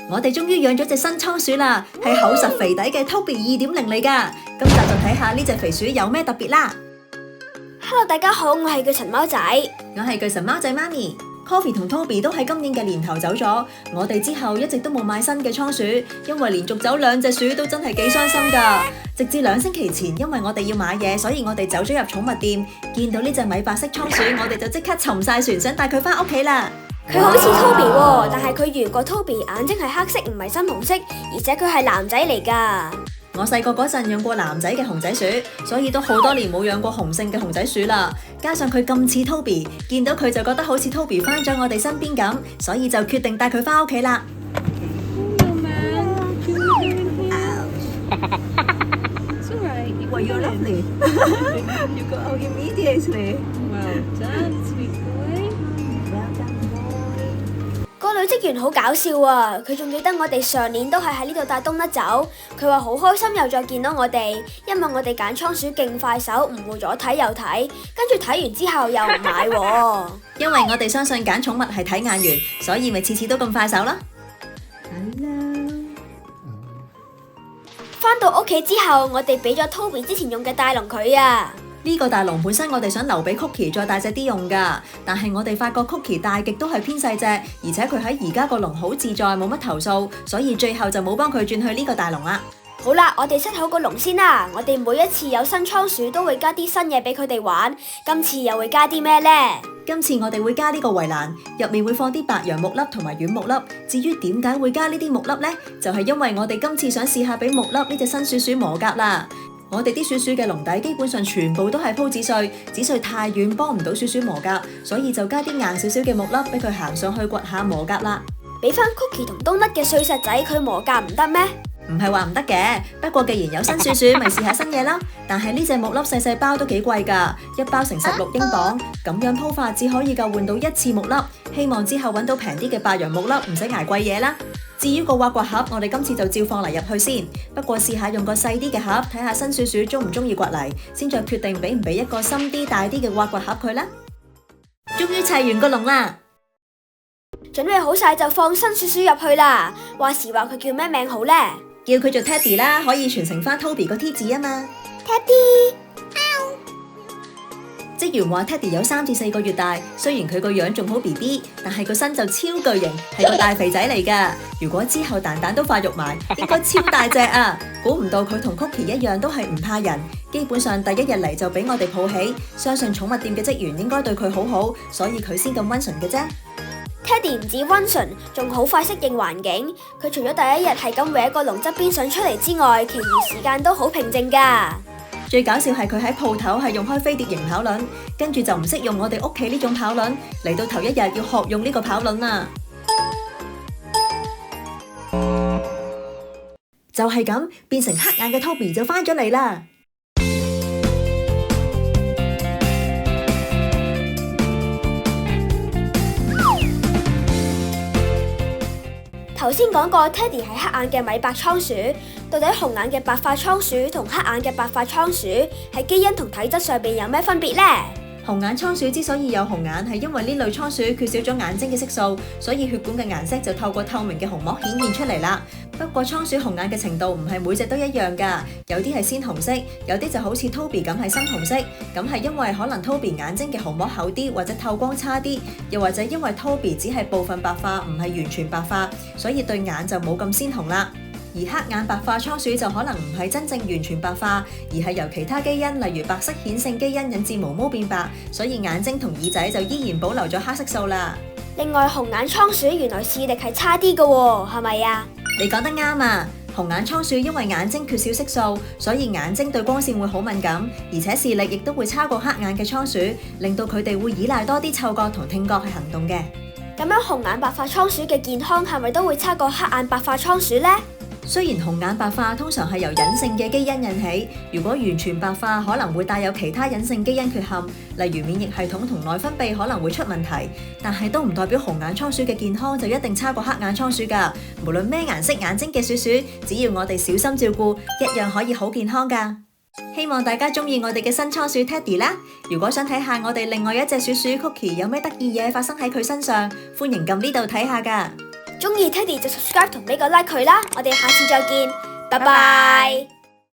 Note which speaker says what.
Speaker 1: 我哋終於養咗隻新倉鼠啦，係厚實肥底嘅 Toby 2.0嚟噶。今集就睇下呢隻肥鼠有咩特別啦。
Speaker 2: Hello， 大家好，我係巨神貓仔，
Speaker 1: 我係巨神貓仔媽咪。Coffee 同 Toby 都喺今年嘅年頭走咗，我哋之後一直都冇買新嘅倉鼠，因為連續走2隻鼠都真係幾傷心噶。直至2星期前，因為我哋要買嘢，所以我哋走咗入寵物店，見到呢隻米白色倉鼠，我哋就即刻沉晒船，想帶佢翻屋企啦。
Speaker 2: 佢好似 Toby 喎，但係佢圓過 Toby，眼睛係黑色，唔係深紅色，而且佢係男仔嚟噶。
Speaker 1: 我細個嗰陣養過男仔嘅熊仔鼠，所以都好多年冇養過雄性嘅熊仔鼠啦。加上佢咁似 Toby， 見到佢就覺得好似 Toby 翻咗我哋身邊咁，所以就決定帶佢翻屋企啦。You're lovely. You got out immediately.
Speaker 3: Well done, sweet boy.
Speaker 1: Well done, boy.
Speaker 2: 個女職員好搞笑啊！佢仲記得我哋上年都係喺呢度帶冬甩走，佢話好開心又再見到我哋，因為我哋揀倉鼠勁快手，誤會咗睇又睇，跟住睇完之後又唔買喎。
Speaker 1: 因為我哋相信揀寵物係睇眼緣，所以咪次次都咁快手啦。
Speaker 2: 返到屋企之後，我哋俾咗 Toby 之前用嘅大籠佢啊。
Speaker 1: 呢個大籠本身我哋想留俾 Cookie 再大隻啲用噶，但係我哋發覺 Cookie 大極都係偏細隻，而且佢喺而家個籠好自在，冇乜投訴，所以最後就冇幫佢轉去呢個大籠啦。
Speaker 2: 好啦，我哋 set 好個籠先啦。我哋每一次有新倉鼠都會加啲新嘢俾佢哋玩，今次又會加啲咩呢？
Speaker 1: 今次我哋會加呢個圍欄，入面會放啲白楊木粒同埋軟木粒。至於點解會加呢啲木粒呢？就係因為我哋今次想試下俾木粒呢隻新鼠鼠磨甲啦。我哋啲鼠鼠嘅籠底基本上全部都係鋪紙碎，紙碎太軟幫唔到鼠鼠磨甲，所以就加啲硬少少嘅木粒俾佢行上去掘下磨甲啦。
Speaker 2: 俾翻 Cookie 同冬甩嘅碎石仔佢磨甲唔得咩？
Speaker 1: 唔係話唔得嘅，不過既然有新鼠鼠，咪試下新嘢啦。但係呢隻木粒細細包都幾貴㗎，一包成16英鎊，咁樣鋪法只可以夠換到1次木粒。希望之後揾到平啲嘅白楊木粒，唔使捱貴嘢啦。至於個挖掘盒，我哋今次就照放泥入去先。不過試下用個細啲嘅盒，睇下新鼠鼠鍾唔鍾意掘泥，先再決定俾唔俾一個深啲、大啲嘅挖掘盒佢啦。終於砌完個籠啦！
Speaker 2: 準備好晒就放新鼠鼠入去啦。話時話佢叫咩名好呢？
Speaker 1: 叫佢做 Teddy 啦，可以傳承翻 Toby 個 T 字啊嘛。
Speaker 2: Teddy，
Speaker 1: 職員話 Teddy 有3至4個月大，雖然佢個樣仲好 BB， 但係個身就超巨型，係個大肥仔嚟噶。如果之後蛋蛋都發育埋，應該超大隻啊！估唔到佢同 Cookie 一樣都係唔怕人，基本上第一日嚟就俾我哋抱起。相信寵物店嘅職員應該對佢好好，所以佢先咁溫順嘅啫。
Speaker 2: Teddy 唔止溫順，仲好快適應環境。佢除咗第一日係咁搲個籠側邊想出嚟之外，其餘時間都好平靜噶。
Speaker 1: 最搞笑係佢喺鋪頭係用開飛碟型跑輪，跟住就唔識用我哋屋企呢種跑輪，嚟到頭一日要學用呢個跑輪啊！就係咁，變成黑眼嘅 Toby 就返咗嚟啦。
Speaker 2: 頭先講過 Teddy係黑眼嘅米白倉鼠，到底紅眼嘅白髮倉鼠同黑眼嘅白髮倉鼠喺基因同體質上邊有咩分別呢？
Speaker 1: 紅眼倉鼠之所以有紅眼，係因為呢類倉鼠缺少咗眼睛嘅色素，所以血管嘅顏色就透過透明嘅虹膜顯現出嚟啦。不過倉鼠紅眼嘅程度唔係每隻都一樣㗎，有啲係鮮紅色，有啲就好似 Toby 咁係深紅色。咁係因為可能 Toby 眼睛嘅虹膜厚啲，或者透光差啲，又或者因為 Toby 只係部分白化，唔係完全白化，所以對眼就冇咁鮮紅啦。而黑眼白化倉鼠就可能唔係真正完全白化，而係由其他基因，例如白色顯性基因引致毛毛變白，所以眼睛同耳仔就依然保留咗黑色素啦。
Speaker 2: 另外，紅眼倉鼠原來視力係差啲㗎喎，係咪啊？
Speaker 1: 你講得啱啊！紅眼倉鼠因為眼睛缺少色素，所以眼睛對光線會好敏感，而且視力亦都會差過黑眼嘅倉鼠，令到佢哋會依賴多啲嗅覺同聽覺去行動嘅。
Speaker 2: 咁樣紅眼白髮倉鼠嘅健康係咪都會差過黑眼白髮倉鼠呢？
Speaker 1: 雖然紅眼白化通常係由隱性嘅基因引起，如果完全白化可能會帶有其他隱性基因缺陷，例如免疫系統同內分泌可能會出問題，但係都唔代表紅眼倉鼠嘅健康就一定差過黑眼倉鼠㗎。無論咩顏色眼睛嘅鼠鼠，只要我哋小心照顧，一樣可以好健康㗎。希望大家鍾意我哋嘅新倉鼠 Teddy 啦！如果想睇下我哋另外一隻鼠鼠 Cookie 有咩得意嘢發生喺佢身上，歡迎撳呢度睇下㗎。
Speaker 2: 中意 Teddy 就 subscribe 同俾個 like 佢啦。我哋下次再見，拜
Speaker 1: 拜
Speaker 2: 拜。